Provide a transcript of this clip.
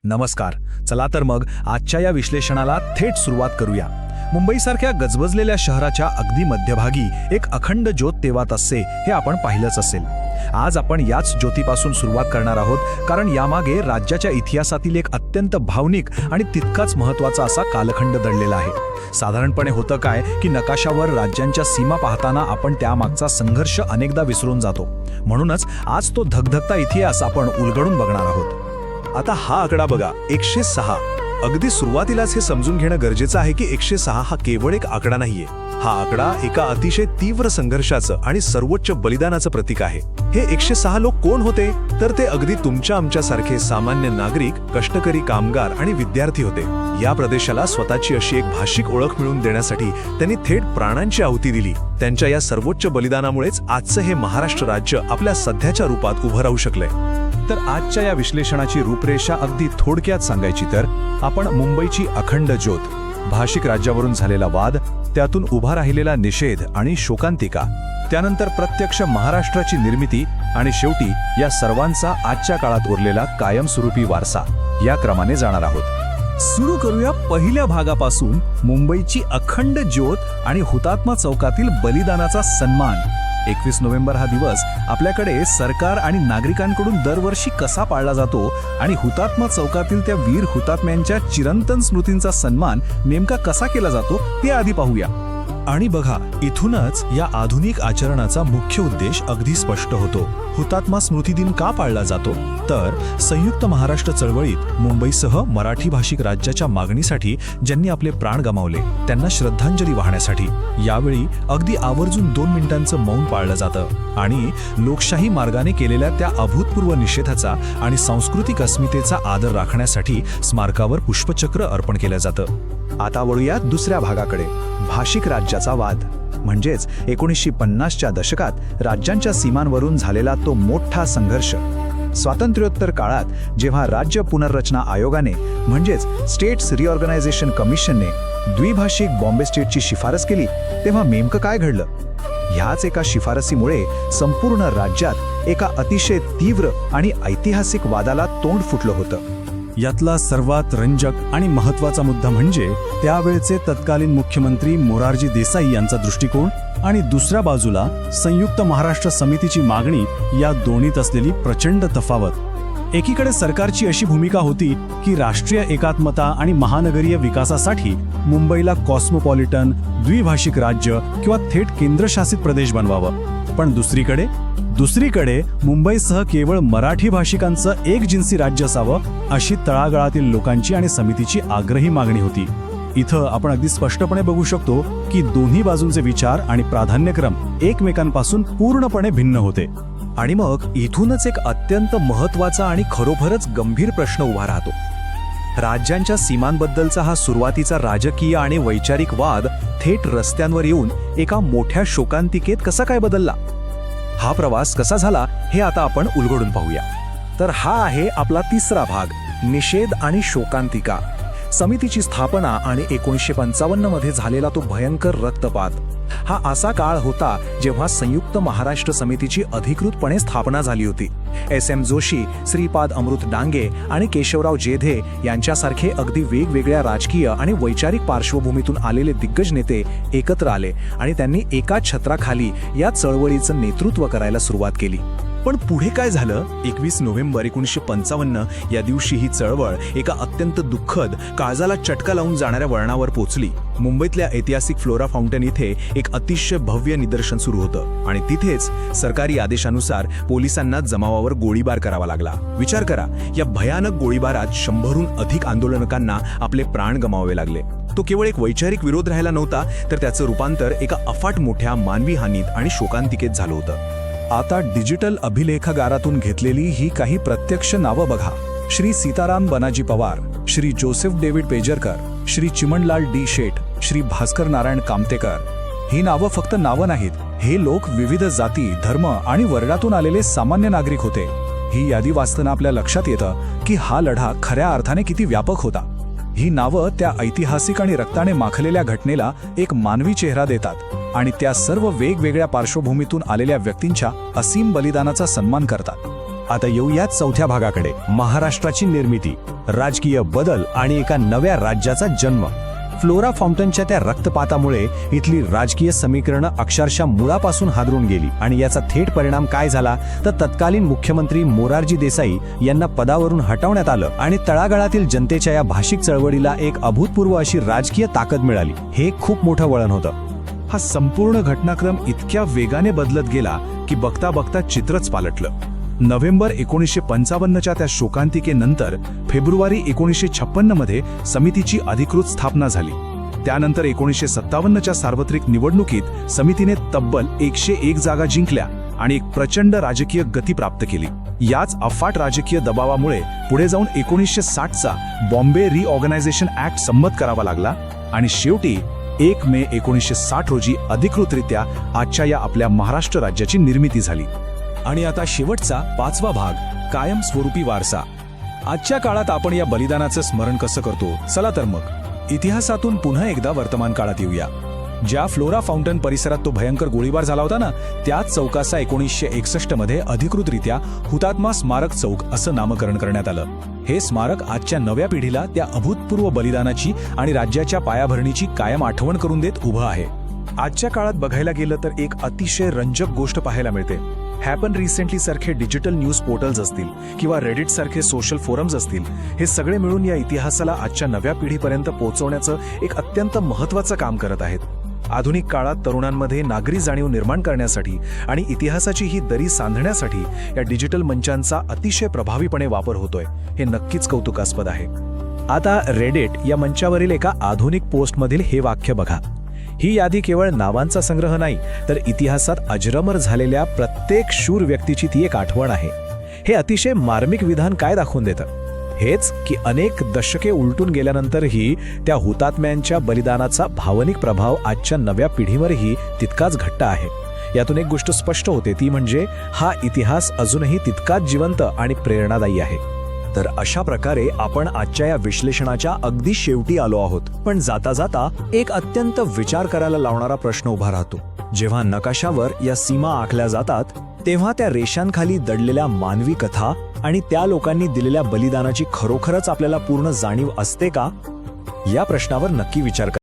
नमस्कार. चला तर मग आजच्या या विश्लेषणाला थेट सुरुवात करूया. मुंबईसारख्या गजबजलेल्या शहराच्या अगदी मध्यभागी एक अखंड ज्योत तेवत असते हे आपण पाहिलंच असेल. आज आपण याच ज्योतीपासून सुरुवात करणार आहोत, कारण यामागे राज्याच्या इतिहासातील एक अत्यंत भावनिक आणि तितकाच महत्त्वाचा असा कालखंड दडलेला आहे. साधारणपणे होतं काय की नकाशावर राज्यांच्या सीमा पाहताना आपण त्यामागचा संघर्ष अनेकदा विसरून जातो. म्हणूनच आज तो धगधगता इतिहास आपण उलगडून बघणार आहोत. आता हा आकडा बघा, 106. अगदी सुरुवातीलाच हे समजून घेणं गरजेचं आहे की 106 हा केवळ एक आकडा नाहीये. हा आकडा एका अतिशय तीव्र संघर्षाचं आणि सर्वोच्च बलिदानाचं प्रतीक आहे. हे 106 लोक कोण होते? तर ते अगदी तुमच्या आमच्यासारखे सामान्य नागरिक, कष्टकरी कामगार आणि विद्यार्थी होते. या प्रदेशाला स्वतःची अशी एक भाषिक ओळख मिळवून देण्यासाठी त्यांनी थेट प्राणांची आहुती दिली. त्यांच्या या सर्वोच्च बलिदानामुळेच आजचं हे महाराष्ट्र राज्य आपल्या सध्याच्या रूपात उभं राहू शकलंय. तर आजच्या या विश्लेषणाची रूपरेषा अगदी थोडक्यात सांगायची तर आपण मुंबईची अखंड ज्योत, भाषिक राज्यावरून झालेला वाद, त्यातून उभा राहिलेला निषेध आणि शोकांतिका, त्यानंतर प्रत्यक्ष महाराष्ट्राची निर्मिती आणि शेवटी या सर्वांचा आजच्या काळात उरलेला कायमस्वरूपी वारसा, या क्रमाने जाणार आहोत. सुरू करूया पहिल्या भागापासून. मुंबईची अखंड ज्योत आणि हुतात्मा चौकातील बलिदानाचा सन्मान. 21 नोव्हेंबर हा दिवस आपल्याकडे सरकार आणि नागरिकांकडून दरवर्षी कसा पाळला जातो आणि हुतात्मा चौकातील त्या वीर हुतात्म्यांच्या चिरंतन स्मृतींचा सन्मान नेमका कसा केला जातो ते आधी पाहूया. आणि बघा, इथूनच या आधुनिक आचरणाचा मुख्य उद्देश अगदी स्पष्ट होतो. हुतात्मा स्मृती दिन का पाळला जातो? तर संयुक्त महाराष्ट्र चळवळीत मुंबईसह मराठी भाषिक राज्याच्या मागणीसाठी ज्यांनी आपले प्राण गमावले त्यांना श्रद्धांजली वाहण्यासाठी यावेळी अगदी आवर्जून 2 मिनिटांचं मौन पाळलं जातं आणि लोकशाही मार्गाने केलेल्या त्या अभूतपूर्व निषेधाचा आणि सांस्कृतिक अस्मितेचा आदर राखण्यासाठी स्मारकावर पुष्पचक्र अर्पण केलं जातं. आता वळूया दुसऱ्या भागाकडे. भाषिक राज्याचा वाद, म्हणजेच 1950च्या दशकात राज्यांच्या सीमांवरून झालेला तो मोठा संघर्ष. स्वातंत्र्योत्तर काळात जेव्हा राज्य पुनर्रचना आयोगाने म्हणजेच स्टेट्स रिऑर्गनायझेशन कमिशनने द्विभाषिक बॉम्बे स्टेटची शिफारस केली, तेव्हा नेमकं काय घडलं? ह्याच एका शिफारसीमुळे संपूर्ण राज्यात एका अतिशय तीव्र आणि ऐतिहासिक वादाला तोंड फुटलं होतं. यातला सर्वात रंजक आणि महत्त्वाचा मुद्दा म्हणजे त्यावेळचे तत्कालीन मुख्यमंत्री मोरारजी देसाई यांचा दृष्टिकोन आणि दुसऱ्या बाजूला संयुक्त महाराष्ट्र समितीची मागणी, या दोन्हीत असलेली प्रचंड तफावत. एकीकडे सरकारची अशी भूमिका होती की राष्ट्रीय एकात्मता आणि महानगरीय विकासासाठी मुंबईला कॉस्मोपॉलिटन, द्विभाषिक राज्य किंवा थेट केंद्रशासित प्रदेश बनवावं. पण दुसरीकडे मुंबईसह केवळ मराठी भाषिकांचं एकजिन्सी राज्य असावं, अशी तळागाळातील लोकांची आणि समितीची आग्रही मागणी होती. इथं आपण अगदी स्पष्टपणे बघू शकतो की दोन्ही बाजूंचे विचार आणि प्राधान्यक्रम एकमेकांपासून पूर्णपणे भिन्न होते. आणि मग इथूनच एक अत्यंत महत्त्वाचा आणि खरोखरच गंभीर प्रश्न उभा राहतो. राज्यांच्या सीमांबद्दलचा हा सुरुवातीचा राजकीय आणि वैचारिक वाद थेट रस्त्यांवर येऊन एका मोठ्या शोकांतिकेत कसा काय बदलला? हा प्रवास कसा झाला हे आता आपण उलगडून पाहूया. तर हा आहे आपला तिसरा भाग, निषेध आणि शोकांतिका. समितीची स्थापना आणि 1955 मध्ये झालेला तो भयंकर रक्तपात, हा असा काळ होता जेव्हा संयुक्त महाराष्ट्र समितीची अधिकृतपणे स्थापना झाली होती. SM जोशी, श्रीपाद अमृत डांगे आणि केशवराव जेधे यांच्यासारखे अगदी वेगवेगळ्या राजकीय आणि वैचारिक पार्श्वभूमीतून आलेले दिग्गज नेते एकत्र आले आणि त्यांनी एका छत्राखाली या चळवळीचं नेतृत्व करायला सुरुवात केली. पण पुढे काय झालं? 21 नोव्हेंबर 1955 या दिवशी ही चळवळ एका अत्यंत दुःखद, काळजाला चटका लावून जाणाऱ्या वळणावर पोचली. मुंबईतल्या ऐतिहासिक फ्लोरा फाउंटन इथे एक अतिशय भव्य निदर्शन सुरू होतं आणि तिथेच सरकारी आदेशानुसार पोलिसांना जमावावर गोळीबार करावा लागला. विचार करा, या भयानक गोळीबारात 100हून अधिक आंदोलनकांना आपले प्राण गमावावे लागले. तो केवळ एक वैचारिक विरोध राहिला नव्हता, तर त्याचं रूपांतर एका अफाट मोठ्या मानवी हानीत आणि शोकांतिकेत झालं होतं. आता डिजिटल अभिलेखागारातून घेतलेली ही काही प्रत्यक्ष नावं बघा. Shri Sitaram Banaji Pawar, Shri Joseph David Pejarkar, Shri Chimanlal D Sheth, Shri Bhaskar Narayan Kamtekar. ही नावं फक्त नावं नाहीत, हे लोक विविध जाती, धर्म आणि वर्गातून आलेले सामान्य नागरिक होते. ही यादी वाचताना आपल्या लक्षात येतं की हा लढा खऱ्या अर्थाने किती व्यापक होता. ही नावं त्या ऐतिहासिक आणि रक्ताने माखलेल्या घटनेला एक मानवी चेहरा देतात आणि त्या सर्व वेगवेगळ्या पार्श्वभूमीतून आलेल्या व्यक्तींच्या असीम बलिदानाचा सन्मान करतात. आता येऊयात चौथ्या भागाकडे, महाराष्ट्राची निर्मिती, राजकीय बदल आणि एका नव्या राज्याचा जन्म. फ्लोरा फाउंटनच्या त्या रक्तपातामुळे इथली राजकीय समीकरणं अक्षरशः मुळापासून हादरून गेली आणि याचा थेट परिणाम काय झाला तर तत्कालीन मुख्यमंत्री मोरारजी देसाई यांना पदावरून हटवण्यात आलं आणि तळागाळातील जनतेच्या या भाषिक चळवळीला एक अभूतपूर्व अशी राजकीय ताकद मिळाली. हे खूप मोठं वळण होतं. हा संपूर्ण घटनाक्रम इतक्या वेगाने बदलत गेला की बघता बघता चित्रच पालटलं. नोव्हेंबर 1955च्या त्या शोकांतिकेनंतर फेब्रुवारी 1956 मध्ये समितीची अधिकृत स्थापना झाली. त्यानंतर 1957च्या सार्वत्रिक निवडणुकीत समितीने तब्बल 101 जागा जिंकल्या आणि एक प्रचंड राजकीय गती प्राप्त केली. याच अफाट राजकीय दबावामुळे पुढे जाऊन 1960चा बॉम्बे रिऑर्गनायझेशन ऍक्ट संमत करावा लागला आणि शेवटी 1 मे 1960 रोजी अधिकृतरित्या आजच्या या आपल्या महाराष्ट्र राज्याची निर्मिती झाली. आणि आता शेवटचा 5वा भाग, कायमस्वरूपी वारसा. आजच्या काळात आपण या बलिदानाचं स्मरण कसं करतो? चला तर मग इतिहासातून पुन्हा एकदा वर्तमान काळात येऊया. ज्या फ्लोरा फाउंटन परिसरात तो भयंकर गोळीबार झाला होता ना, त्याच चौकाचा 1961 मध्ये अधिकृतरित्या हुतात्मा स्मारक चौक असं नामकरण करण्यात आलं. हे स्मारक आजच्या नव्या पिढीला त्या अभूतपूर्व बलिदानाची आणि राज्याच्या पायाभरणीची कायम आठवण करून देत उभं आहे. आजच्या काळात बघायला गेलं तर एक अतिशय रंजक गोष्ट पाहायला मिळते. हॅपन रिसेंटली सारखे डिजिटल न्यूज पोर्टल्स असतील किंवा रेडिट सारखे सोशल फोरम्स असतील, हे सगळे मिळून या इतिहासाला आजच्या नव्या पिढीपर्यंत पोहोचवण्याचं एक अत्यंत महत्त्वाचं काम करत आहेत. आधुनिक काळात तरुणांमध्ये नागरी जाणीव निर्माण करण्यासाठी आणि इतिहासाची ही दरी सांधण्यासाठी या डिजिटल मंचांचा अतिशय प्रभावीपणे वापर होतोय. हे नक्कीच कौतुकास्पद आहे. आता रेडिट या मंचावरील एका आधुनिक पोस्टमधील हे वाक्य बघा. ही यादी केवळ नावांचा संग्रह नाही, तर इतिहासात अजरामर झालेल्या प्रत्येक शूर व्यक्तीची ती एक आठवण आहे. हे अतिशय मार्मिक विधान काय दाखवून देतं? हेच की अनेक दशके उलटून गेल्यानंतरही त्या हुतात्म्यांच्या बलिदानाचा भावनिक प्रभाव आजच्या नव्या पिढीवरही तितकाच घट्ट आहे. यातून एक गोष्ट स्पष्ट होते, ती म्हणजे हा इतिहास अजूनही तितकाच जिवंत आणि प्रेरणादायी आहे. तर अशा प्रकारे आपण आजच्या या विश्लेषणाच्या अगदी शेवटी आलो आहोत. पण जाता जाता एक अत्यंत विचार करायला लावणारा प्रश्न उभा राहतो. जेव्हा नकाशावर या सीमा आखल्या जातात, तेव्हा त्या रेषांखाली दडलेल्या मानवी कथा आणि त्या लोकांनी दिलेल्या बलिदानाची खरोखरच आपल्याला पूर्ण जाणीव असते का? या प्रश्नावर नक्की विचार करा.